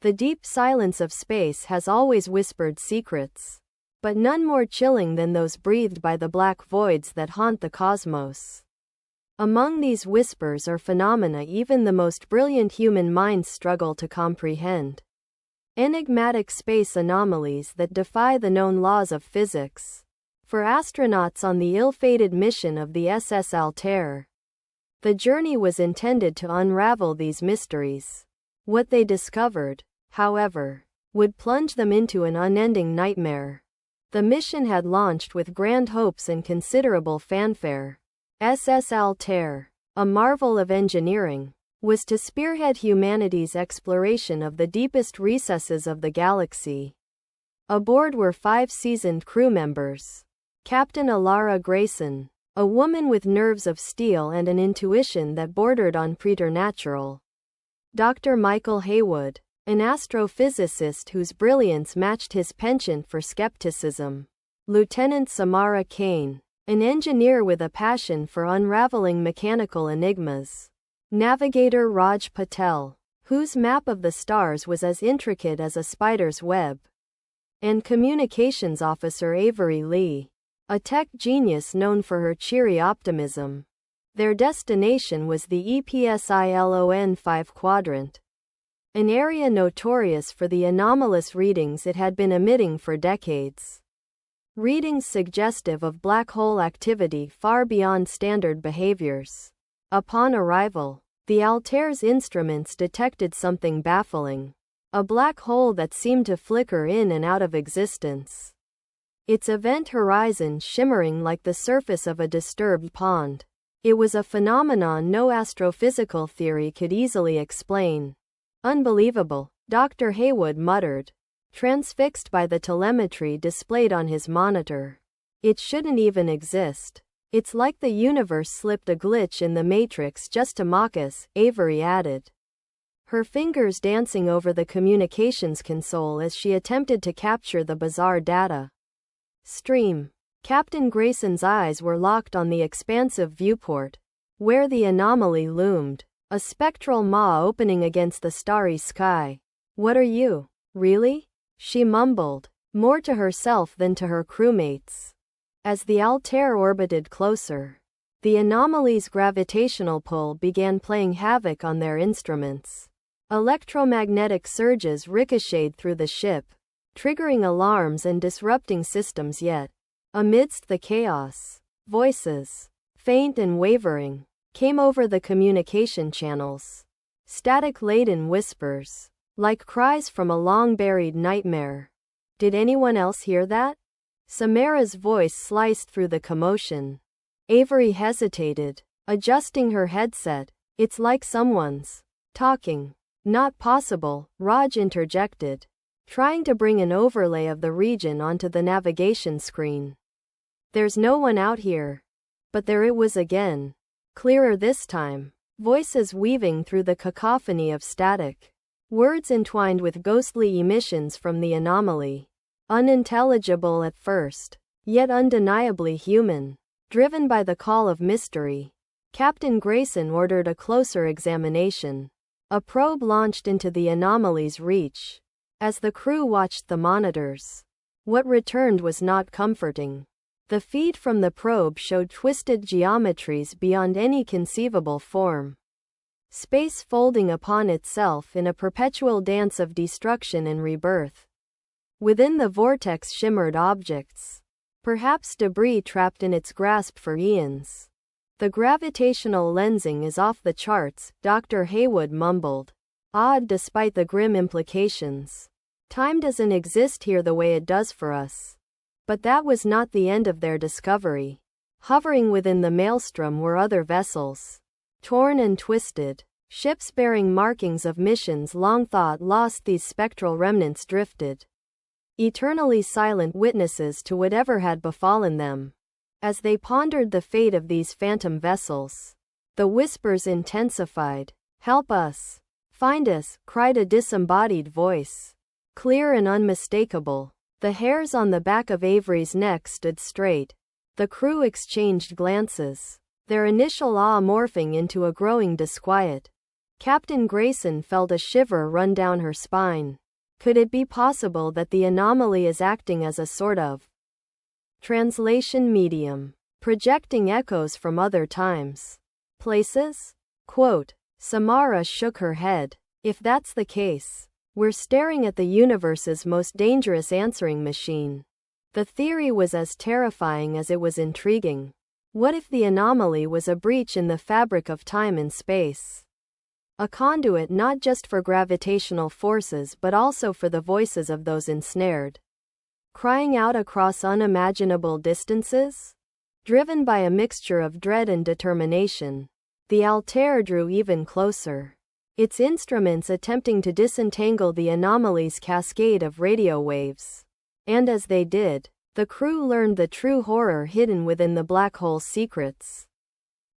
The deep silence of space has always whispered secrets, but none more chilling than those breathed by the black voids that haunt the cosmos. Among these whispers are phenomena even the most brilliant human minds struggle to comprehend. Enigmatic space anomalies that defy the known laws of physics. For astronauts on the ill-fated mission of the SS Altair, the journey was intended to unravel these mysteries. What they discovered, however, would plunge them into an unending nightmare. The mission had launched with grand hopes and considerable fanfare. SS Altair, a marvel of engineering, was to spearhead humanity's exploration of the deepest recesses of the galaxy. Aboard were 5 seasoned crew members. Captain Alara Grayson, a woman with nerves of steel and an intuition that bordered on preternatural. Dr. Michael Haywood, an astrophysicist whose brilliance matched his penchant for skepticism. Lieutenant Samara Kane, an engineer with a passion for unraveling mechanical enigmas. Navigator Raj Patel, whose map of the stars was as intricate as a spider's web. And Communications Officer Avery Lee, a tech genius known for her cheery optimism. Their destination was the EPSILON 5 quadrant, an area notorious for the anomalous readings it had been emitting for decades. Readings suggestive of black hole activity far beyond standard behaviors. Upon arrival, the Altair's instruments detected something baffling. A black hole that seemed to flicker in and out of existence. Its event horizon shimmering like the surface of a disturbed pond. It was a phenomenon no astrophysical theory could easily explain. Unbelievable, Dr. Haywood muttered, transfixed by the telemetry displayed on his monitor. It shouldn't even exist. It's like the universe slipped a glitch in the matrix just to mock us, Avery added, her fingers dancing over the communications console as she attempted to capture the bizarre data stream. Captain Grayson's eyes were locked on the expansive viewport, where the anomaly loomed, a spectral maw opening against the starry sky. What are you? Really? She mumbled, more to herself than to her crewmates. As the Altair orbited closer, the anomaly's gravitational pull began playing havoc on their instruments. Electromagnetic surges ricocheted through the ship, triggering alarms and disrupting systems yet. Amidst the chaos, voices, faint and wavering, came over the communication channels. Static-laden whispers, like cries from a long-buried nightmare. Did anyone else hear that? Samara's voice sliced through the commotion. Avery hesitated, adjusting her headset. It's like someone's talking. Not possible, Raj interjected, trying to bring an overlay of the region onto the navigation screen. There's no one out here. But there it was again. Clearer this time. Voices weaving through the cacophony of static. Words entwined with ghostly emissions from the anomaly. Unintelligible at first, yet undeniably human. Driven by the call of mystery, Captain Grayson ordered a closer examination. A probe launched into the anomaly's reach. As the crew watched the monitors, what returned was not comforting. The feed from the probe showed twisted geometries beyond any conceivable form. Space folding upon itself in a perpetual dance of destruction and rebirth. Within the vortex shimmered objects, perhaps debris trapped in its grasp for eons. The gravitational lensing is off the charts, Dr. Haywood mumbled, odd despite the grim implications. Time doesn't exist here the way it does for us. But that was not the end of their discovery. Hovering within the maelstrom were other vessels. Torn and twisted, ships bearing markings of missions long thought lost. These spectral remnants drifted, eternally silent witnesses to whatever had befallen them. As they pondered the fate of these phantom vessels, the whispers intensified. "Help us! Find us!" cried a disembodied voice. Clear and unmistakable. The hairs on the back of Avery's neck stood straight. The crew exchanged glances, their initial awe morphing into a growing disquiet. Captain Grayson felt a shiver run down her spine. Could it be possible that the anomaly is acting as a sort of translation medium, projecting echoes from other times, places? Quote, Samara shook her head. If that's the case, we're staring at the universe's most dangerous answering machine. The theory was as terrifying as it was intriguing. What if the anomaly was a breach in the fabric of time and space? A conduit not just for gravitational forces but also for the voices of those ensnared, crying out across unimaginable distances? Driven by a mixture of dread and determination, the Altair drew even closer, its instruments attempting to disentangle the anomaly's cascade of radio waves. And as they did, the crew learned the true horror hidden within the black hole's secrets.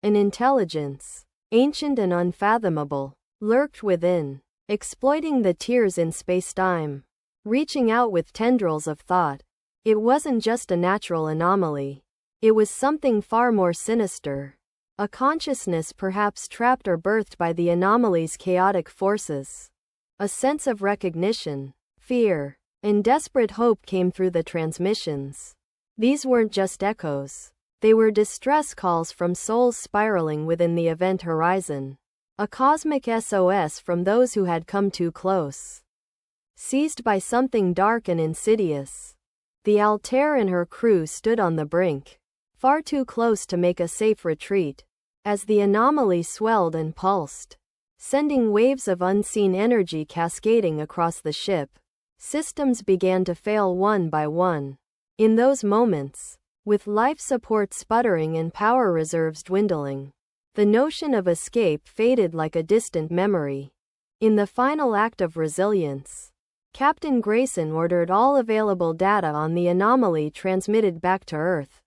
An intelligence, ancient and unfathomable, lurked within, exploiting the tears in spacetime, reaching out with tendrils of thought. It wasn't just a natural anomaly. It was something far more sinister. A consciousness perhaps trapped or birthed by the anomaly's chaotic forces. A sense of recognition, fear, and desperate hope came through the transmissions. These weren't just echoes. They were distress calls from souls spiraling within the event horizon. A cosmic SOS from those who had come too close. Seized by something dark and insidious, the Altair and her crew stood on the brink, far too close to make a safe retreat. As the anomaly swelled and pulsed, sending waves of unseen energy cascading across the ship, systems began to fail one by one. In those moments, with life support sputtering and power reserves dwindling, the notion of escape faded like a distant memory. In the final act of resilience, Captain Grayson ordered all available data on the anomaly transmitted back to Earth.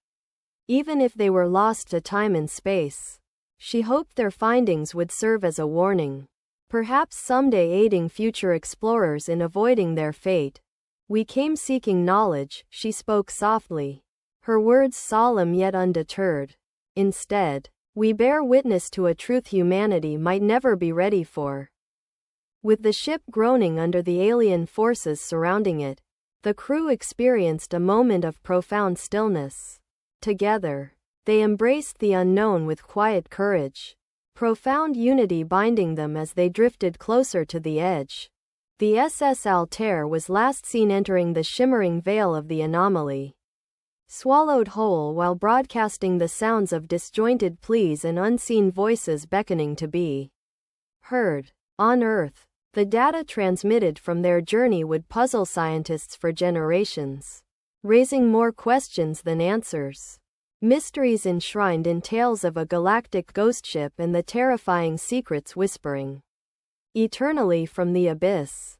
Even if they were lost to time and space, she hoped their findings would serve as a warning, perhaps someday aiding future explorers in avoiding their fate. We came seeking knowledge, she spoke softly, her words solemn yet undeterred. Instead, we bear witness to a truth humanity might never be ready for. With the ship groaning under the alien forces surrounding it, the crew experienced a moment of profound stillness. Together, they embraced the unknown with quiet courage, profound unity binding them as they drifted closer to the edge. The SS Altair was last seen entering the shimmering veil of the anomaly, swallowed whole while broadcasting the sounds of disjointed pleas and unseen voices beckoning to be heard. On Earth, the data transmitted from their journey would puzzle scientists for generations, raising more questions than answers. Mysteries enshrined in tales of a galactic ghost ship and the terrifying secrets whispering eternally from the abyss.